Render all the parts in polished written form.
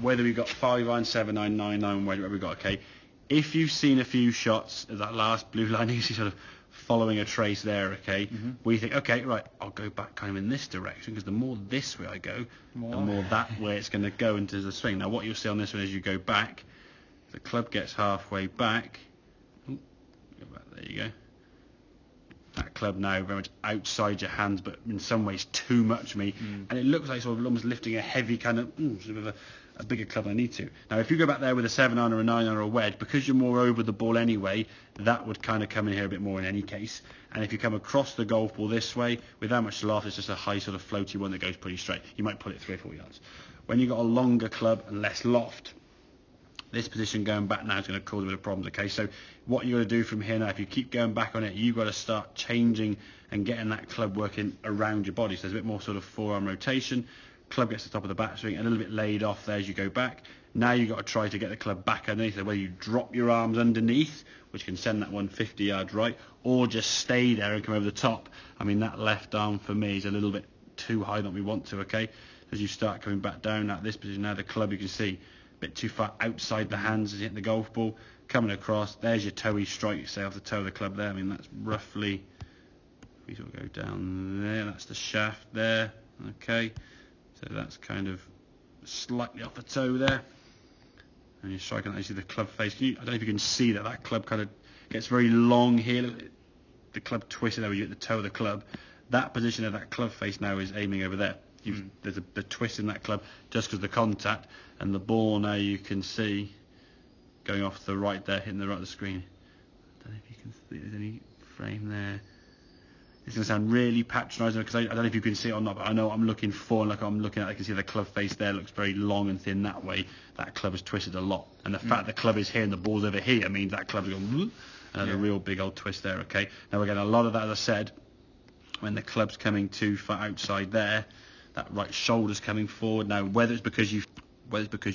whether we've got 5 iron, 7 iron, 9 iron, whatever we've got, okay? If you've seen a few shots of that last blue line, you see sort of following a trace there, okay? We think, okay, right, I'll go back kind of in this direction, because the more this way I go, the more that way it's going to go into the swing. Now, what you'll see on this one as you go back, the club gets halfway back. Ooh, go back, there you go. That club now very much outside your hands, but in some ways too much for me, and it looks like sort of almost lifting a heavy kind of sort of a bigger club than I need to. Now, if you go back there with a 7 iron or a 9 iron or a wedge, because you're more over the ball anyway, that would kind of come in here a bit more in any case. And if you come across the golf ball this way, with that much loft, it's just a high sort of floaty one that goes pretty straight. You might pull it 3 or 4 yards. When you've got a longer club and less loft, this position going back now is going to cause a bit of problems, okay? So what you've got to do from here now, if you keep going back on it, you've got to start changing and getting that club working around your body. So there's a bit more sort of forearm rotation. Club gets to the top of the backswing, a little bit laid off there as you go back. Now you've got to try to get the club back underneath, so whether you drop your arms underneath, which can send that one 50 yards right, or just stay there and come over the top. I mean, that left arm for me is a little bit too high than we want to, okay? As you start coming back down at this position, now the club, you can see, bit too far outside the hands as you hit the golf ball, coming across, there's your toey strike, say off the toe of the club there. I mean, that's roughly, if we sort of go down there, that's the shaft there, okay, so that's kind of slightly off the toe there, and you're striking, you see the club face. I don't know if you can see that club kind of gets very long here. Look, the club twisted there where you hit the toe of the club. That position of that club face now is aiming over there. There's a twist in that club just because of the contact, and the ball now you can see going off to the right there, hitting the right of the screen. I don't know if you can see there's any frame there. It's going to sound really patronising because I don't know if you can see it or not, but I know what I'm looking for, and like I'm looking at, I can see the club face there looks very long and thin that way. That club is twisted a lot, and the fact the club is here and the ball's over here means that club's going and a real big old twist there, okay? Now we're getting a lot of that, as I said, when the club's coming too far outside there. That right shoulder's coming forward. Now, whether it's because you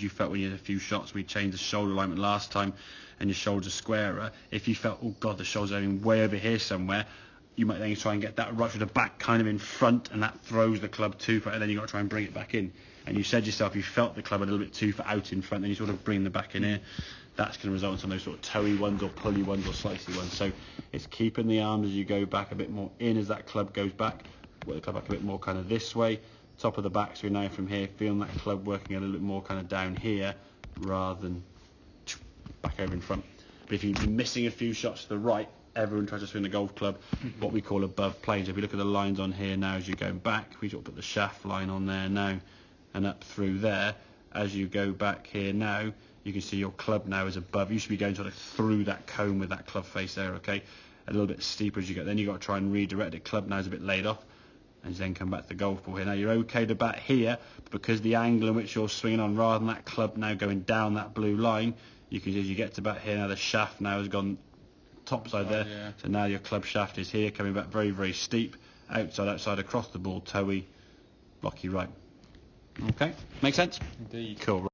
felt when you had a few shots, we changed the shoulder alignment last time, and your shoulders are squarer. If you felt, oh God, the shoulder's going way over here somewhere, you might then try and get that right with the back kind of in front, and that throws the club too far, and then you've got to try and bring it back in. And you said yourself, you felt the club a little bit too far out in front, then you sort of bring the back in here. That's going to result in some of those sort of toey ones or pulley ones or slicey ones. So it's keeping the arms as you go back a bit more in as that club goes back. Work the club back a bit more kind of this way. Top of the backswing now from here, feeling that club working a little bit more kind of down here rather than back over in front. But if you're missing a few shots to the right, everyone tries to swing the golf club what we call above plane. So if you look at the lines on here now as you're going back, we sort of put the shaft line on there now and up through there. As you go back here now, you can see your club now is above. You should be going sort of through that cone with that club face there, okay? A little bit steeper as you go. Then you've got to try and redirect it. Club now is a bit laid off. And then come back to the golf ball here. Now you're okay to bat here, but because the angle in which you're swinging on, rather than that club now going down that blue line, you can, as you get to bat here, now the shaft now has gone top side there. Yeah. So now your club shaft is here, coming back very, very steep, outside, across the ball, toey, blocky right. Okay, make sense? Indeed. Cool.